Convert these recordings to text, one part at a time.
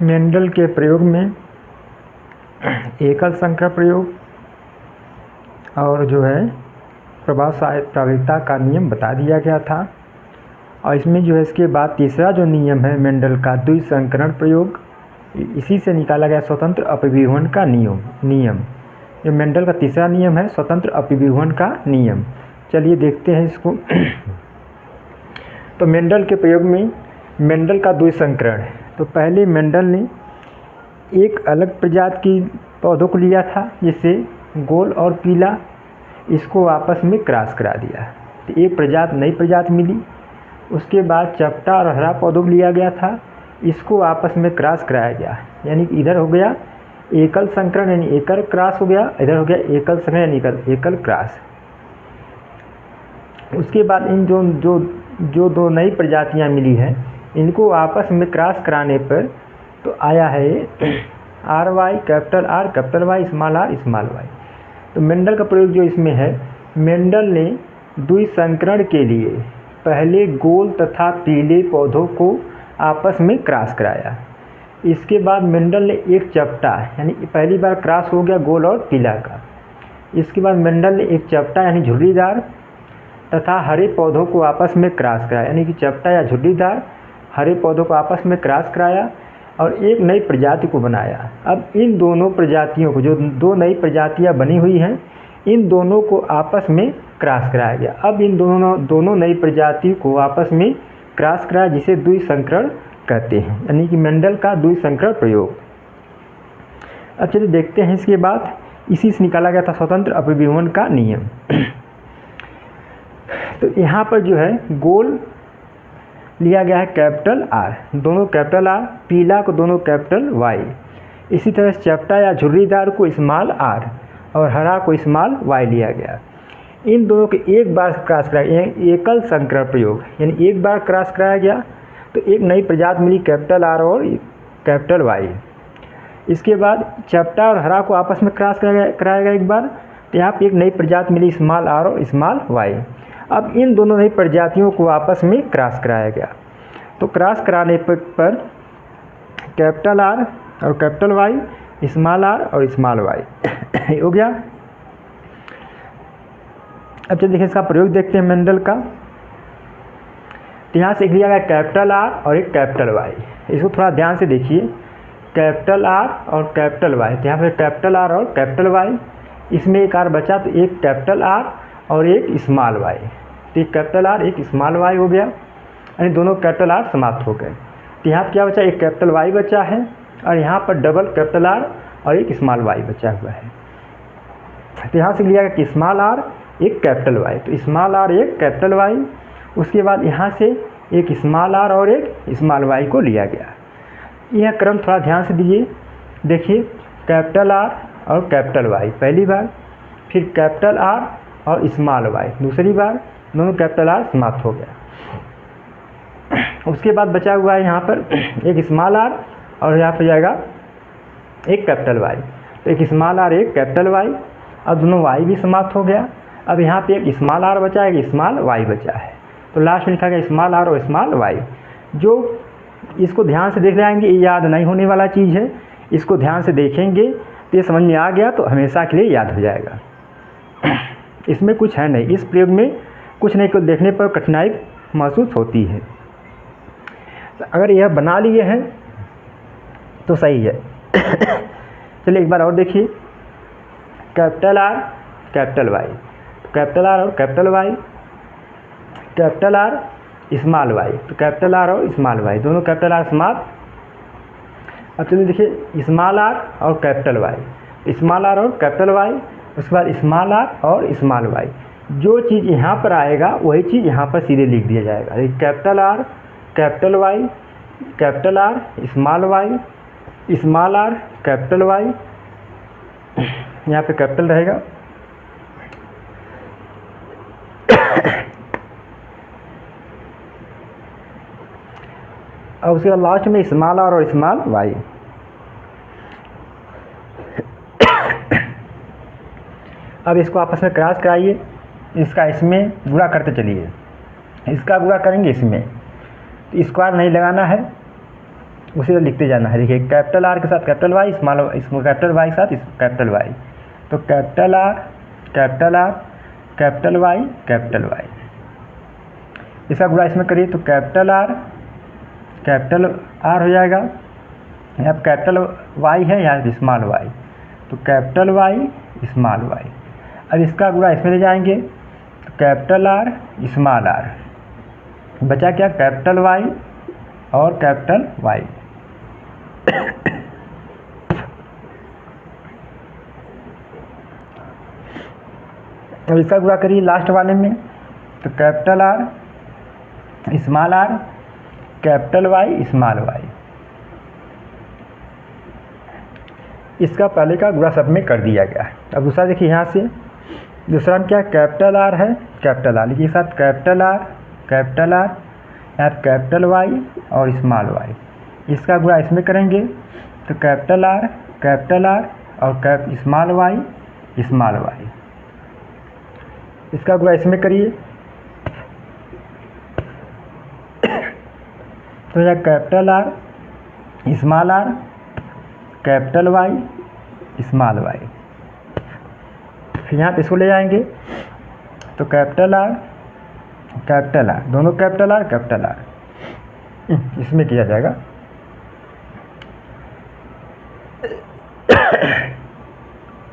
Mendel के प्रयोग में एकल संकर प्रयोग और जो है प्रभावकारिता का नियम बता दिया गया था। और इसमें जो है इसके बाद तीसरा जो नियम है मेंडल का द्विसंकरण प्रयोग, इसी से निकाला गया स्वतंत्र अपव्यूहन का नियम। जो मेंडल का तीसरा नियम है स्वतंत्र अपव्यूहन का नियम। चलिए देखते हैं इसको। तो मेंडल के प्रयोग में मेंडल का द्विसंकरण। तो पहले मेंडल ने एक अलग प्रजाति की पौधों को लिया था, जिससे गोल और पीला, इसको आपस में क्रॉस करा दिया तो एक प्रजाति नई प्रजाति मिली। उसके बाद चपटा और हरा पौधों को लिया गया था, इसको आपस में क्रॉस कराया गया, यानी कि इधर हो गया एकल संकरण यानी एकल क्रॉस हो गया, इधर हो गया एकल संकरण यानी एकल क्रॉस। उसके बाद इन जो दो नई प्रजातियां मिली हैं, इनको आपस में क्रॉस कराने पर तो आया है R Y capital R capital Y small R small Y. तो मेंडल का प्रयोग जो इसमें है, मेंडल ने द्विसंकरण के लिए पहले गोल तथा पीले पौधों को आपस में क्रॉस कराया। इसके बाद मेंडल ने एक चपटा, यानी पहली बार क्रॉस हो गया गोल और पीला का। इसके बाद मेंडल ने एक चपटा यानी झुर्रीदार तथा हरे पौधों को आपस में क्रॉस कराया, यानी कि चपटा या झुर्रीदार हरे पौधों को आपस में क्रॉस कराया और एक नई प्रजाति को बनाया। अब इन दोनों प्रजातियों को, जो दो नई प्रजातियां बनी हुई हैं, इन दोनों को आपस में क्रॉस कराया गया। अब इन दोनों नई प्रजाति को आपस में क्रॉस कराया, जिसे द्विसंकरण कहते हैं, यानी कि मेंडल का द्विसंकरण प्रयोग। अब चलिए देखते हैं इसके बाद इसी से निकाला गया था स्वतंत्र अपव्यूहन का नियम। तो यहाँ पर जो है गोल लिया गया है कैपिटल आर, दोनों कैपिटल आर, पीला को दोनों कैपिटल वाई। इसी तरह चपटा या झुर्रीदार को स्मॉल आर और हरा को स्मॉल वाई लिया गया। इन दोनों के एक बार क्रॉस कराया गया, एकल संकरण प्रयोग, यानी एक बार क्रॉस कराया गया तो एक नई प्रजाति मिली कैपिटल आर और कैपिटल वाई। इसके बाद चपटा और हरा को आपस में क्रॉस कराया गया एक बार, तो यहाँ पर एक नई प्रजाति मिली स्मॉल आर और स्मॉल वाई। अब इन दोनों नई प्रजातियों को आपस में क्रॉस कराया गया। तो क्रॉस कराने पर कैपिटल आर और कैपिटल वाई, स्मॉल आर और स्मॉल वाई हो गया। अब चलिए देखिए इसका प्रयोग देखते हैं मेंडल का। तो यहाँ से लिया गया कैपिटल आर और एक कैपिटल वाई। इसको थोड़ा ध्यान से देखिए, कैपिटल आर और कैपिटल वाई। तो यहाँ पर कैपिटल आर और कैपिटल वाई, इसमें एक आर बचा तो एक कैपिटल आर और एक स्मॉल वाई। तो एक कैपिटल आर एक स्मॉल वाई हो गया, यानी दोनों कैपिटल आर समाप्त हो गए। तो यहाँ पर क्या बचा, एक कैपिटल वाई बचा है और यहाँ पर डबल कैपिटल आर और एक स्मॉल वाई बचा हुआ है। तो यहाँ से लिया गया कि स्मॉल आर एक कैपिटल वाई, तो स्मॉल आर एक कैपिटल वाई। उसके बाद यहाँ से एक स्मॉल आर और एक स्मॉल वाई को लिया गया। यह क्रम थोड़ा ध्यान से दीजिए, देखिए कैपिटल आर और कैपिटल वाई पहली बार, फिर कैपिटल आर और स्मॉल वाई दूसरी बार, दोनों कैपिटल आर समाप्त हो गया। उसके बाद बचा हुआ है यहाँ पर एक स्मॉल आर और यहाँ पर जाएगा एक कैपिटल वाई। तो एक स्मॉल आर एक कैपिटल वाई, अब दोनों वाई भी समाप्त हो गया। अब यहाँ पे एक स्मॉल आर बचा है, एक स्मॉल वाई बचा है। तो लास्ट में लिखा गया स्मॉल आर और स्मॉल वाई। जो इसको ध्यान से देख जाएंगे, ये याद नहीं होने वाला चीज़ है, इसको ध्यान से देखेंगे तो ये समझ में आ गया तो हमेशा के लिए याद हो जाएगा। इसमें कुछ है नहीं, इस प्रयोग में कुछ नहीं, को देखने पर कठिनाई महसूस होती है। तो अगर यह बना लिए हैं तो सही है। चलिए एक बार और देखिए, capital R capital Y, capital R और capital Y, capital R small Y, तो कैपिटल आर और स्मॉल वाई दोनों कैपिटल आर समाप्त। अब चलिए देखिए स्मॉल आर और कैपिटल वाई, स्मॉल आर और कैपिटल वाई, उसके बाद स्मॉल आर और स्मॉल वाई। जो चीज़ यहाँ पर आएगा वही चीज़ यहाँ पर सीधे लिख दिया जाएगा। Capital R capital Y, capital R small Y, small R capital Y, यहाँ पे कैपिटल रहेगा। और उसके बाद लास्ट में स्मॉल आर और स्मॉल वाई। अब इसको आपस में क्रॉस कराइए, इसका इसमें गुणा करते चलिए, इसका गुणा करेंगे इसमें, तो स्क्वायर नहीं लगाना है, उसी को लिखते जाना है। देखिए कैपिटल आर के साथ कैपिटल वाई, कैपिटल वाई के साथ कैपिटल वाई, तो capital R capital R capital Y capital Y. इसका गुणा इसमें करिए तो कैपिटल आर हो जाएगा, यहाँ कैपिटल वाई है, यहाँ स्मॉल वाई, तो कैपिटल वाई स्मॉल वाई। अब इसका गुणा इसमें ले जाएंगे तो कैपिटल आर स्मॉल आर, बचा क्या कैपिटल वाई और कैपिटल वाई। अब इसका गुणा करिए लास्ट वाले में तो capital R small R capital Y small Y. इसका पहले का गुणा सब में कर दिया गया। अब दूसरा देखिए यहाँ से, दूसरा में क्या कैपिटल आर है कैपिटल आर, लिखिए साथ कैपिटल आर यहाँ कैपिटल वाई और स्मॉल वाई। इसका गुणा इसमें करेंगे तो कैपिटल आर और स्मॉल वाई। इसका गुणा इसमें करिए तो यह capital R small R capital Y small Y. फिर यहाँ पे इसको ले जाएंगे तो कैपिटल आर दोनों कैपिटल आर इसमें किया जाएगा।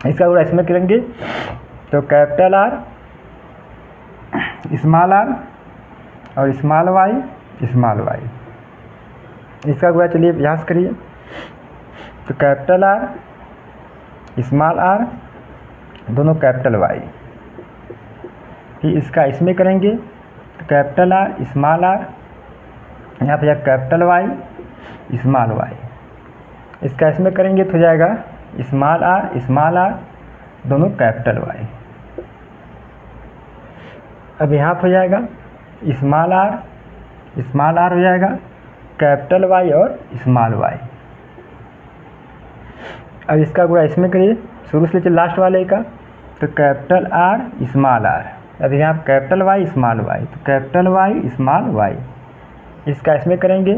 इसका गुणा इसमें करेंगे तो कैपिटल आर स्मॉल आर और स्मॉल वाई। इसका गुणा चलिए यहाँ से करिए तो कैपिटल आर स्मॉल आर दोनों कैपिटल वाई। फिर इसका इसमें करेंगे तो कैपिटल आर स्मॉल आर यहाँ पे कैपिटल वाई स्मॉल वाई। इसका इसमें करेंगे तो हो जाएगा स्मॉल आर दोनों कैपिटल वाई। अब यहाँ पर हो जाएगा स्मॉल आर हो जाएगा कैपिटल वाई और स्मॉल वाई। अब इसका गुणा इसमें करिए शुरू से लेकर लास्ट वाले का तो कैपिटल आर स्मॉल आर। अब यहाँ कैपिटल वाई स्मॉल वाई तो कैपिटल वाई स्मॉल वाई। इसका इसमें करेंगे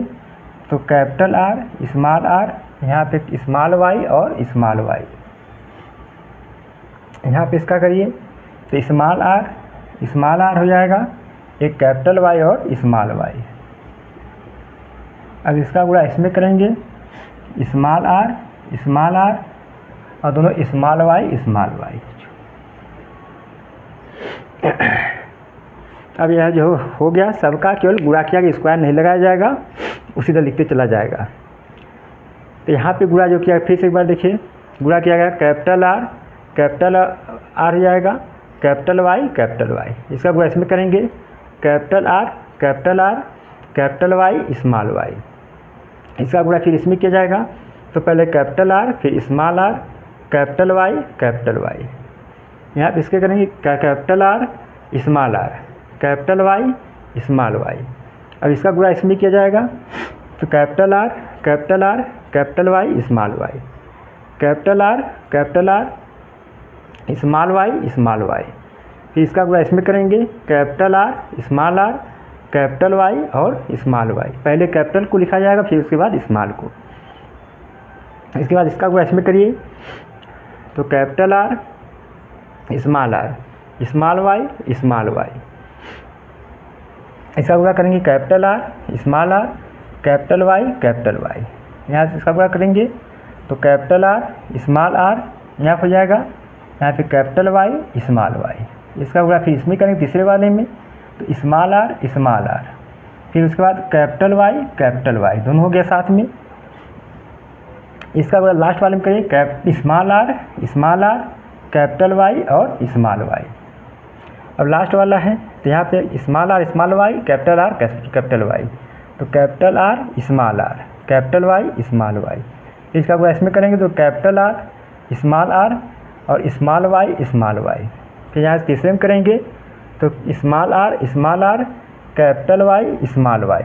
तो कैपिटल आर स्मॉल आर यहाँ पे स्मॉल वाई और स्मॉल वाई। यहाँ पे इसका करिए तो स्मॉल आर हो जाएगा एक कैपिटल वाई और स्मॉल वाई। अब इसका गुणा इसमें करेंगे स्मॉल आर और दोनों स्मॉल वाई। अब यह जो हो गया सबका केवल गुणा किया कि स्क्वायर नहीं लगाया जाएगा, उसी तरह लिखते चला जाएगा। तो यहाँ पे गुणा जो किया फिर से एक बार देखिए, गुणा किया गया कैपिटल आर हो जाएगा कैपिटल वाई। इसका गुणा इसमें करेंगे कैपिटल वाई स्मॉल वाई। इसका गुणा फिर इसमें किया जाएगा तो पहले कैपिटल आर फिर स्मॉल आर कैपिटल वाई। यहाँ पे इसके करेंगे capital R capital Y small Y. अब इसका गुणा इसमें किया जाएगा तो capital R capital Y small Y capital R small Y. फिर इसका गुणा इसमें करेंगे कैपिटल आर कैपिटल वाई और स्मॉल वाई। पहले कैपिटल को लिखा जाएगा फिर उसके बाद स्मॉल को। इसके बाद इसका गुणा इसमें करिए तो कैपिटल आर स्मॉल वाई। इसका गुणा करेंगे कैपिटल आर कैपिटल वाई। यहाँ से इसका गुणा करेंगे तो कैपिटल आर यहाँ पर हो जाएगा यहाँ पे कैपिटल वाई स्मॉल वाई। इसका गुणा फिर इसमें करेंगे तीसरे वाले में तो स्मॉल आर फिर उसके बाद कैपिटल वाई दोनों हो गया साथ में। इसका गुणा लास्ट वाले में करिए स्मॉल आर कैपिटल वाई और स्मॉल वाई। अब लास्ट वाला है तो यहाँ पे small R Y capital Y, तो capital R capital Y small Y. इसका गुणा इसमें करेंगे तो कैपिटल आर और स्मॉल वाई। फिर यहाँ तीसरे में करेंगे तो small R capital Y small Y.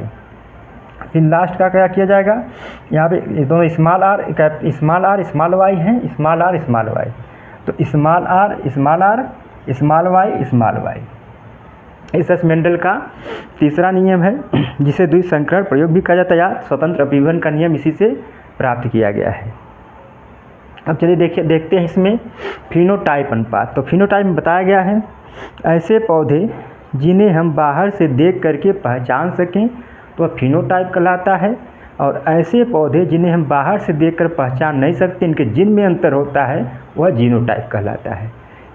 फिर लास्ट का क्या किया जाएगा, यहाँ पे दोनों स्मॉल आर स्मॉल वाई हैं, स्मॉल वाई, तो स्मॉल आर स्मॉल वाई। एस मेंडल का तीसरा नियम है, जिसे द्विसंकरण प्रयोग भी कहा जाता है या स्वतंत्र अपीवन का नियम इसी से प्राप्त किया गया है। अब चलिए देखते हैं इसमें फिनोटाइप अनुपात। तो फिनोटाइप में बताया गया है ऐसे पौधे जिन्हें हम बाहर से देख करके पहचान सकें तो वह फिनोटाइप कहलाता है, और ऐसे पौधे जिन्हें हम बाहर से देखकर पहचान नहीं सकते, इनके जीन में अंतर होता है, वह जीनोटाइप कहलाता है।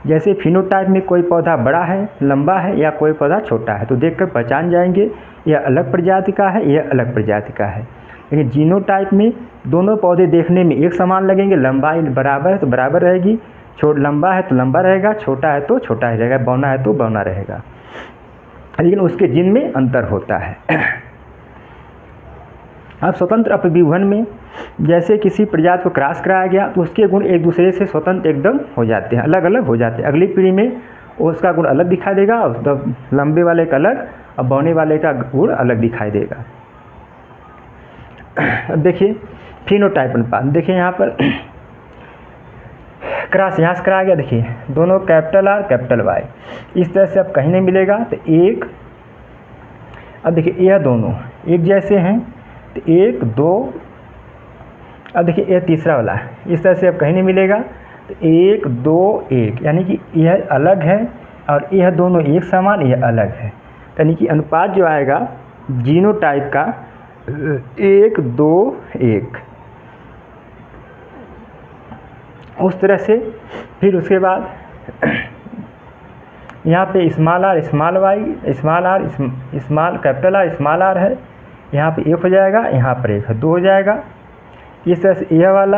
जैसे फिनोटाइप में कोई पौधा बड़ा है, लंबा है, या कोई पौधा छोटा है तो देखकर पहचान जाएंगे यह अलग प्रजाति का है, यह अलग प्रजाति का है। लेकिन जीनोटाइप में दोनों पौधे देखने में एक समान लगेंगे, लंबाई बराबर है तो बराबर रहेगी, लंबा है तो लंबा रहेगा, छोटा है तो छोटा ही रहेगा, बौना है तो बौना रहेगा, लेकिन उसके जीन में अंतर होता है। अब स्वतंत्र अपविभन में जैसे किसी प्रजाति को क्रॉस कराया गया तो उसके गुण एक दूसरे से स्वतंत्र एकदम हो जाते हैं, अलग अलग हो जाते हैं। अगली पीढ़ी में उसका गुण अलग दिखाई देगा, और लंबे वाले का अलग और बौने वाले का गुण अलग दिखाई देगा। अब देखिए फिनोटाइप अनुपात, देखिए यहाँ पर क्रॉस यहाँ से कराया गया, देखिए दोनों कैपिटल आर कैपिटल वाई, इस तरह से अब कहीं नहीं मिलेगा तो एक। अब देखिए यह दोनों एक जैसे हैं तो 1 2, अब देखिए यह तीसरा वाला है, इस तरह से अब कहीं नहीं मिलेगा तो 1 2 1, यानी कि यह अलग है और यह दोनों एक समान, यह अलग है, यानी कि अनुपात जो आएगा जीनोटाइप का 1 2 1, उस तरह से। फिर उसके बाद यहाँ पे small R small Y, small R small capital R small R है, यहाँ पे 1 हो जाएगा, यहाँ पर 1 है 2 हो जाएगा। इस तरह से यह वाला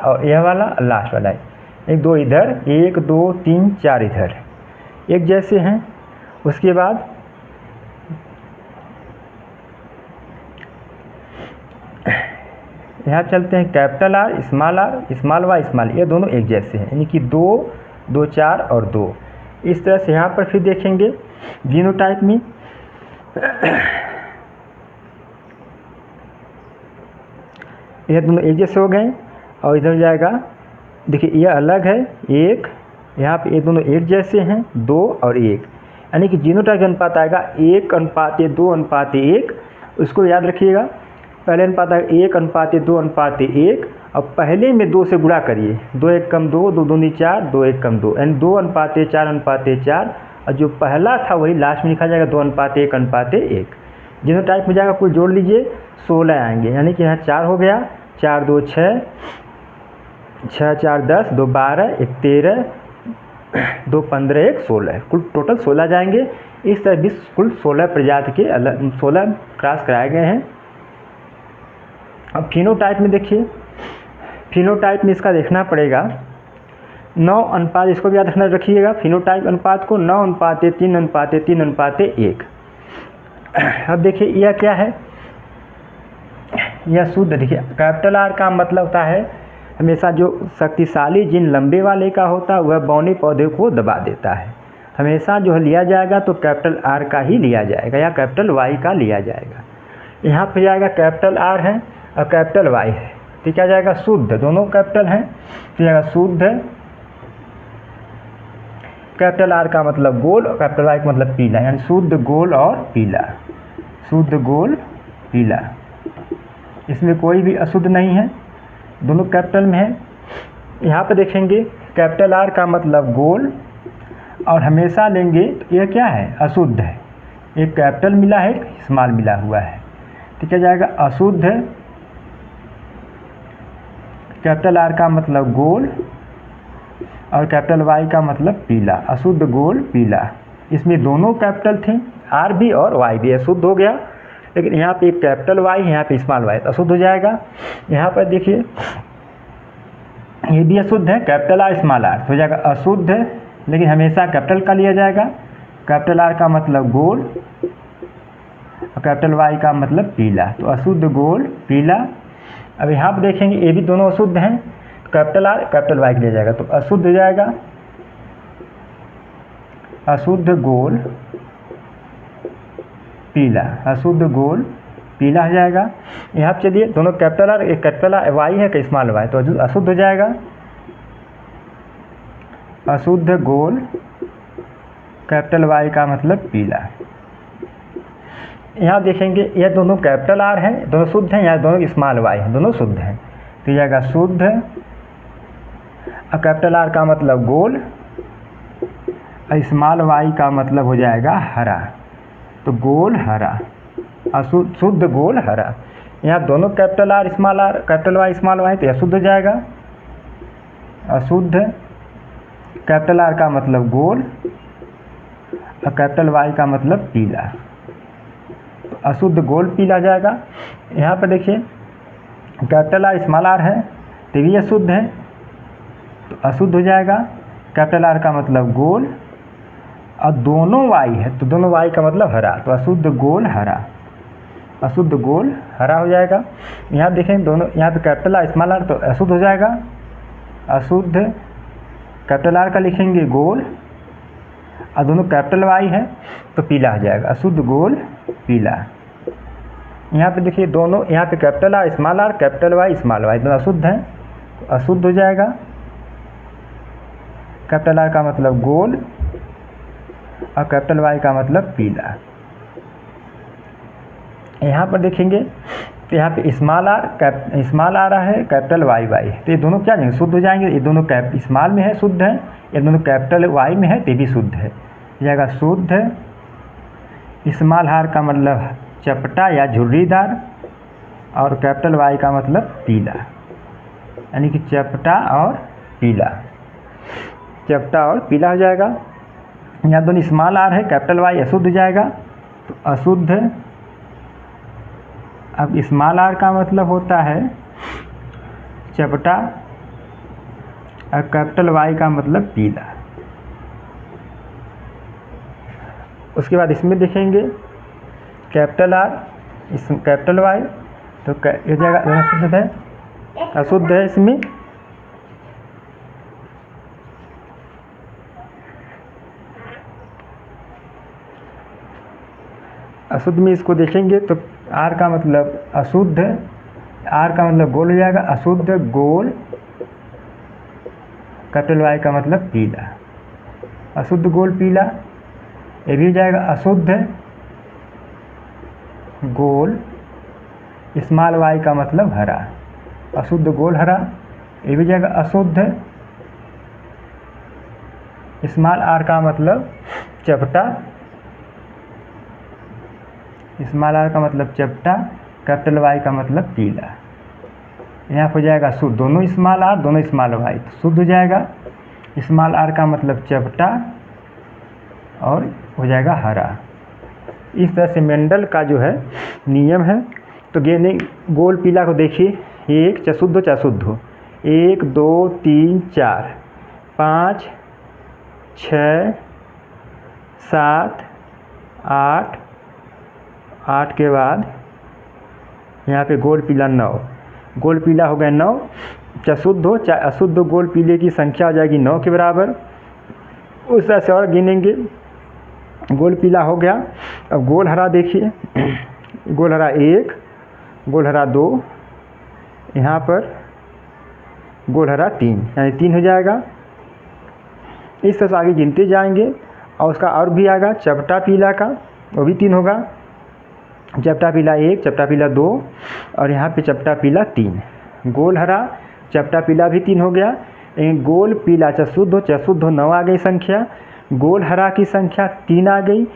और यह वाला लास्ट वाला है, 1 2 इधर, 1 2 3 4 इधर एक जैसे हैं। उसके बाद यहाँ चलते हैं capital R small Y small, ये दोनों एक जैसे हैं, यानी कि 2 2 4 और 2। इस तरह से यहाँ पर फिर देखेंगे जीनोटाइप में यह दोनों एक जैसे हो गए, और इधर जाएगा देखिए यह अलग है 1, यहाँ पे ये दोनों एक जैसे हैं 2 और 1, यानी कि जीनोटाइप अनुपात आएगा 1:2:1। उसको याद रखिएगा, पहले अनुपात आएगा 1:2:1, और पहले में 2 से गुणा करिए, 2 1 कम 2, 2 2 4, 2 1 कम 2, यानी 2:4:4, और जो पहला था वही लास्ट में लिखा जाएगा 2:1:1। जीनोटाइप में जाएगा कुल जोड़ लीजिए 16 आएंगे, यानी कि यहाँ 4 हो गया, 4 2 6, 6 4 10, 2 12, 1 13, 2 15, 1 16, कुल टोटल 16 जाएंगे। इस तरह 20 कुल 16 प्रजाति के अलग 16 क्रॉस कराए गए हैं। अब फिनोटाइप में देखिए, फिनोटाइप में इसका देखना पड़ेगा 9 अनुपात, इसको भी याद रखिएगा फिनोटाइप अनुपात को 9:3:3:3:1। अब देखिए यह क्या है, यह शुद्ध, देखिए कैपिटल आर का मतलब होता है हमेशा जो शक्तिशाली जीन लंबे वाले का होता है वह बौने पौधे को दबा देता है। हमेशा जो है लिया जाएगा तो कैपिटल आर का ही लिया जाएगा या कैपिटल वाई का लिया जाएगा। यहाँ पे जाएगा कैपिटल आर है और कैपिटल वाई है, तो क्या जाएगा शुद्ध, दोनों कैपिटल हैं तो जाएगा शुद्ध। कैपिटल आर का मतलब गोल और कैपिटल वाई का मतलब पीला, यानी शुद्ध गोल और पीला, शुद्ध गोल पीला, इसमें कोई भी अशुद्ध नहीं है, दोनों कैपिटल में है। यहाँ पे देखेंगे कैपिटल आर का मतलब गोल, और हमेशा लेंगे तो यह क्या है अशुद्ध है, एक कैपिटल मिला है एक स्मॉल मिला हुआ है, तो क्या जाएगा अशुद्ध। कैपिटल आर का मतलब गोल और कैपिटल वाई का मतलब पीला, अशुद्ध गोल पीला, इसमें दोनों कैपिटल थे, आर भी और वाई भी, अशुद्ध हो गया। लेकिन यहाँ पे एक कैपिटल वाई, यहाँ पे स्मॉल वाई, तो अशुद्ध हो जाएगा। यहाँ पर देखिए ये भी अशुद्ध है, कैपिटल आर स्मॉल आर, तो हो जाएगा अशुद्ध, लेकिन हमेशा कैपिटल का लिया जाएगा। कैपिटल आर का मतलब गोल और कैपिटल वाई का मतलब पीला, तो अशुद्ध गोल पीला। अब यहाँ पर देखेंगे ये भी दोनों अशुद्ध हैं, तो कैपिटल आर कैपिटल वाई के लिया जाएगा, तो अशुद्ध हो जाएगा अशुद्ध गोल पीला, अशुद्ध गोल पीला हो जाएगा। यहाँ पर चलिए दोनों कैपिटल आर, एक कैपिटल वाई है कि स्मॉल वाई, तो अशुद्ध हो जाएगा अशुद्ध गोल कैपिटल वाई का मतलब पीला। यहाँ देखेंगे ये दोनों कैपिटल आर हैं, दोनों शुद्ध हैं, यहाँ दोनों स्मॉल वाई हैं, दोनों शुद्ध हैं, तो ये आएगा शुद्ध। और कैपिटल आर का मतलब गोल, और स्मॉल वाई का मतलब हो जाएगा हरा, तो गोल हरा, शुद्ध गोल हरा। यहाँ दोनों capital R small R, capital Y small Y, तो यह शुद्ध हो जाएगा। अशुद्ध, कैपिटल आर का मतलब गोल और कैपिटल वाई का मतलब पीला, तो अशुद्ध गोल पीला जाएगा। यहाँ पर देखिए कैपिटल आर स्मॉल आर है तो भी अशुद्ध है, तो अशुद्ध हो जाएगा। कैपिटल आर का मतलब गोल और दोनों वाई है, तो दोनों वाई का मतलब हरा, तो अशुद्ध गोल हरा, अशुद्ध गोल हरा हो जाएगा। यहाँ देखें दोनों, यहाँ पे कैपिटल आर स्मॉल आर, तो अशुद्ध हो जाएगा। अशुद्ध कैपिटल आर का लिखेंगे गोल और दोनों कैपिटल वाई है तो पीला हो जाएगा, अशुद्ध गोल पीला। यहाँ पे देखिए दोनों, यहाँ पे capital R small R, capital Y small Y, दोनों अशुद्ध हैं, तो अशुद्ध हो जाएगा। कैपिटल आर का मतलब गोल और कैपिटल वाई का मतलब पीला। यहाँ पर देखेंगे तो यहाँ पे स्मॉल आर है, कैपिटल वाई वाई, तो ये दोनों क्या जाएंगे, शुद्ध हो जाएंगे। ये दोनों स्मॉल में है शुद्ध है, ये दोनों कैपिटल वाई में है तो ये भी शुद्ध है, जाएगा शुद्ध। स्मॉल आर का मतलब चपटा या झुर्रीदार, और कैपिटल वाई का मतलब पीला, यानी कि चपटा और पीला, चपटा और पीला हो जाएगा। यहाँ दोनों स्मॉल आर है, कैपिटल वाई अशुद्ध हो जाएगा, तो अशुद्ध। अब स्मॉल आर का मतलब होता है चपटा और कैपिटल वाई का मतलब पीला। उसके बाद इसमें देखेंगे कैपिटल आर कैपिटल वाई, तो ये जगह अशुद्ध है, अशुद्ध है इसमें। अशुद्ध में इसको देखेंगे तो आर का मतलब अशुद्ध, आर का मतलब गोल हो जाएगा, अशुद्ध गोल, कैपिटल वाई का मतलब पीला, अशुद्ध गोल पीला। ये भी हो जाएगा अशुद्ध गोल, स्मॉल वाई का मतलब हरा, अशुद्ध गोल हरा। ये भी हो जाएगा अशुद्ध, स्मॉल आर का मतलब चपटा, स्मॉल आर का मतलब चपटा, कैपिटल वाई का मतलब पीला। यहाँ हो जाएगा शुद्ध, दोनों स्मॉल आर दोनों स्मॉल वाई, तो शुद्ध हो जाएगा। स्मॉल आर का मतलब चपटा और हो जाएगा हरा। इस तरह से मेंडल का जो है नियम है। तो गेंदे गोल पीला को देखिए, एक चाहे शुद्ध हो चाहे अशुद्ध हो, 1 2 3 4 5 6 7 8, 8 के बाद यहाँ पे गोल पीला 9, गोल पीला हो गया 9, चाहे शुद्ध हो चाहे अशुद्ध, गोल पीले की संख्या हो जाएगी 9 के बराबर। उस तरह से और गिनेंगे, गोल पीला हो गया। अब गोल हरा देखिए, गोल हरा 1, गोल हरा 2, यहाँ पर गोल हरा 3, यानी 3 हो जाएगा। इस तरह से आगे गिनते जाएंगे। और उसका और भी आएगा चपटा पीला का, वो भी 3 होगा, चपटा पीला 1, चपटा पीला 2, और यहाँ पे चपटा पीला 3। गोल हरा चपटा पीला भी 3 हो गया। गोल पीला चाहे शुद्ध हो चाहे अशुद्ध हो 9 आ गई संख्या, गोल हरा की संख्या 3 आ गई,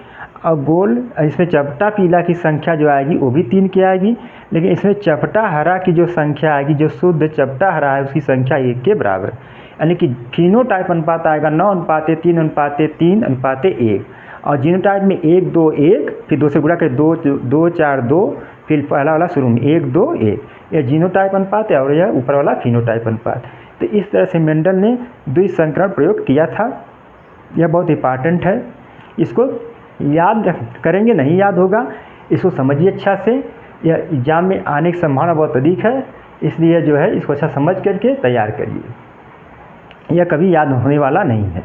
और गोल इसमें चपटा पीला की संख्या जो आएगी वो भी 3 की आएगी। लेकिन इसमें चपटा हरा की जो संख्या आएगी, जो शुद्ध चपटा हरा है, उसकी संख्या 1 के बराबर, यानी कि फिनोटाइप अनुपात आएगा 9:3:3:1। और जीनोटाइप में 1 2 1, फिर 2 से गुणा कर 2 2 4 2, फिर पहला वाला शुरू में 1 2 1, यह जीनोटाइप अनुपात है और यह ऊपर वाला फिनोटाइप अनुपात। तो इस तरह से मेंडल ने द्विसंकरण प्रयोग किया था। यह बहुत इंपॉर्टेंट है, इसको याद करेंगे नहीं याद होगा, इसको समझिए अच्छा से। यह एग्जाम में आने की संभावना बहुत अधिक है, इसलिए जो है इसको अच्छा समझ करके तैयार करिए, यह कभी याद होने वाला नहीं है।